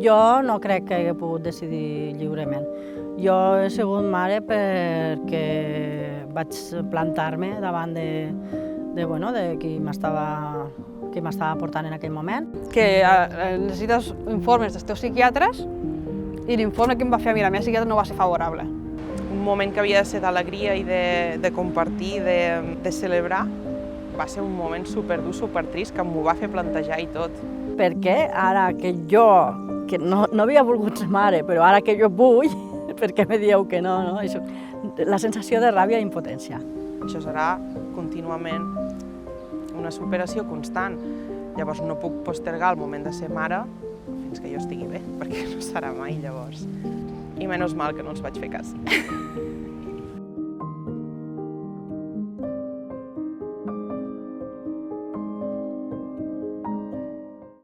Jo no crec que hagi pogut decidir lliurement. Jo he sigut mare perquè vaig plantar-me davant de qui m'estava portant en aquell moment. Que necessites informes dels teus psiquiatres i l'informe que em va fer a mi la meva psiquiatra no va ser favorable. Un moment que havia de ser d'alegria i de compartir, de celebrar, va ser un moment superdur, supertrist, que m'ho va fer plantejar i tot. Perquè ara que jo, que no havia volgut ser mare, però ara que jo vull, per què me dieu que no? Això, la sensació de ràbia i impotència. Això serà contínuament una superació constant. Llavors no puc postergar el moment de ser mare fins que jo estigui bé, perquè no serà mai llavors. I menys mal que no els vaig fer cas.